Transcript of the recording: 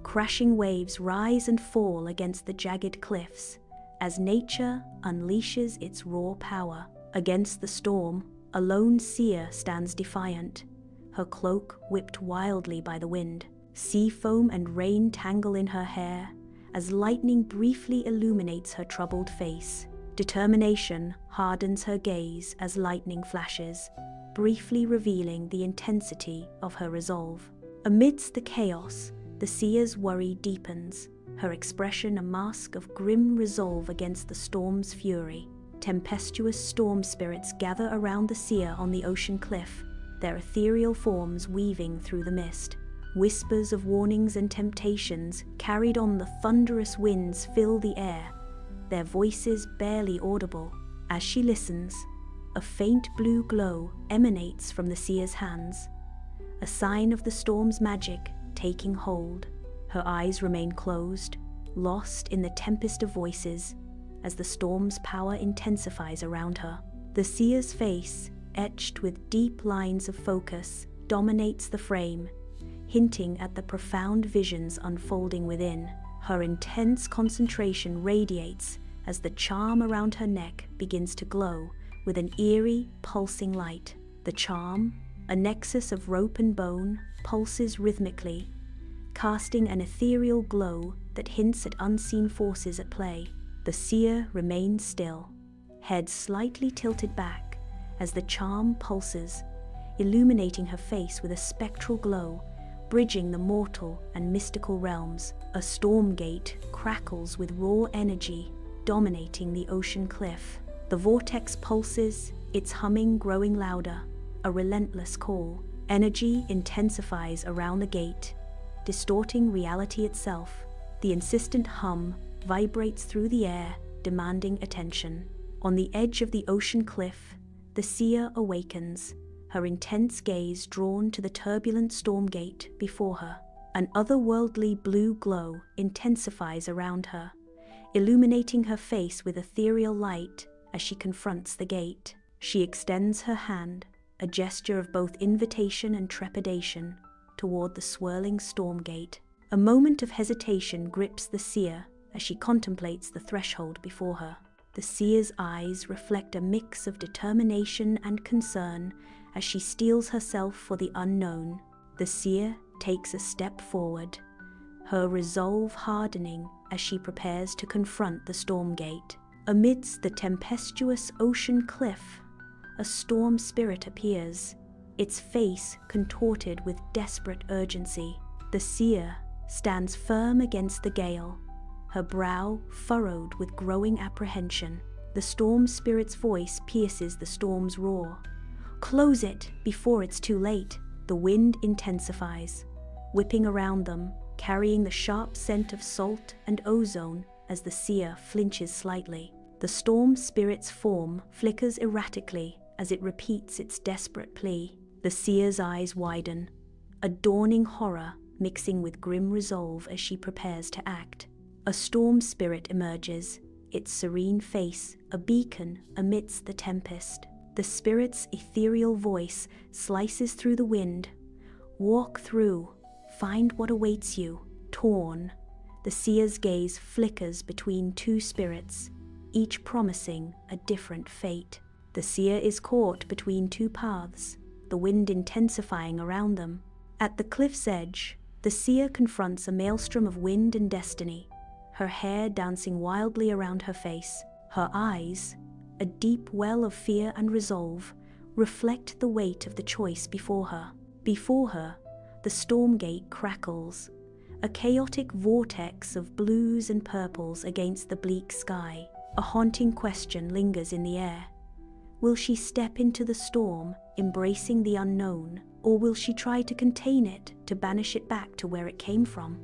Crashing waves rise and fall against the jagged cliffs as nature unleashes its raw power. Against the storm, a lone seer stands defiant, her cloak whipped wildly by the wind. Sea foam and rain tangle in her hair as lightning briefly illuminates her troubled face. Determination hardens her gaze as lightning flashes, briefly revealing the intensity of her resolve. Amidst the chaos, the seer's worry deepens, her expression a mask of grim resolve against the storm's fury. Tempestuous storm spirits gather around the seer on the ocean cliff, their ethereal forms weaving through the mist. Whispers of warnings and temptations carried on the thunderous winds fill the air, their voices barely audible. As she listens, a faint blue glow emanates from the seer's hands, a sign of the storm's magic taking hold. Her eyes remain closed, lost in the tempest of voices, as the storm's power intensifies around her. The seer's face, etched with deep lines of focus, dominates the frame, hinting at the profound visions unfolding within. Her intense concentration radiates as the charm around her neck begins to glow with an eerie, pulsing light. The charm, a nexus of rope and bone, pulses rhythmically, casting an ethereal glow that hints at unseen forces at play. The seer remains still, head slightly tilted back as the charm pulses, illuminating her face with a spectral glow, bridging the mortal and mystical realms. A storm gate crackles with raw energy, dominating the ocean cliff. The vortex pulses, its humming growing louder, a relentless call. Energy intensifies around the gate, distorting reality itself. The insistent hum vibrates through the air, demanding attention. On the edge of the ocean cliff, the seer awakens, her intense gaze drawn to the turbulent storm gate before her. An otherworldly blue glow intensifies around her, illuminating her face with ethereal light as she confronts the gate. She extends her hand, a gesture of both invitation and trepidation, toward the swirling storm gate. A moment of hesitation grips the seer as she contemplates the threshold before her. The seer's eyes reflect a mix of determination and concern as she steels herself for the unknown. The seer takes a step forward, her resolve hardening as she prepares to confront the storm gate. Amidst the tempestuous ocean cliff, a storm spirit appears, its face contorted with desperate urgency. The seer stands firm against the gale, her brow furrowed with growing apprehension. The storm spirit's voice pierces the storm's roar. "Close it before it's too late." The wind intensifies, whipping around them, carrying the sharp scent of salt and ozone as the seer flinches slightly. The storm spirit's form flickers erratically as it repeats its desperate plea. The seer's eyes widen, a dawning horror mixing with grim resolve as she prepares to act. A storm spirit emerges, its serene face a beacon amidst the tempest. The spirit's ethereal voice slices through the wind. "Walk through, find what awaits you." Torn, the seer's gaze flickers between two spirits, each promising a different fate. The seer is caught between two paths, the wind intensifying around them. At the cliff's edge, the seer confronts a maelstrom of wind and destiny, her hair dancing wildly around her face. Her eyes, a deep well of fear and resolve, reflect the weight of the choice before her. Before her, the storm gate crackles, a chaotic vortex of blues and purples against the bleak sky. A haunting question lingers in the air. Will she step into the storm, embracing the unknown, or will she try to contain it, to banish it back to where it came from?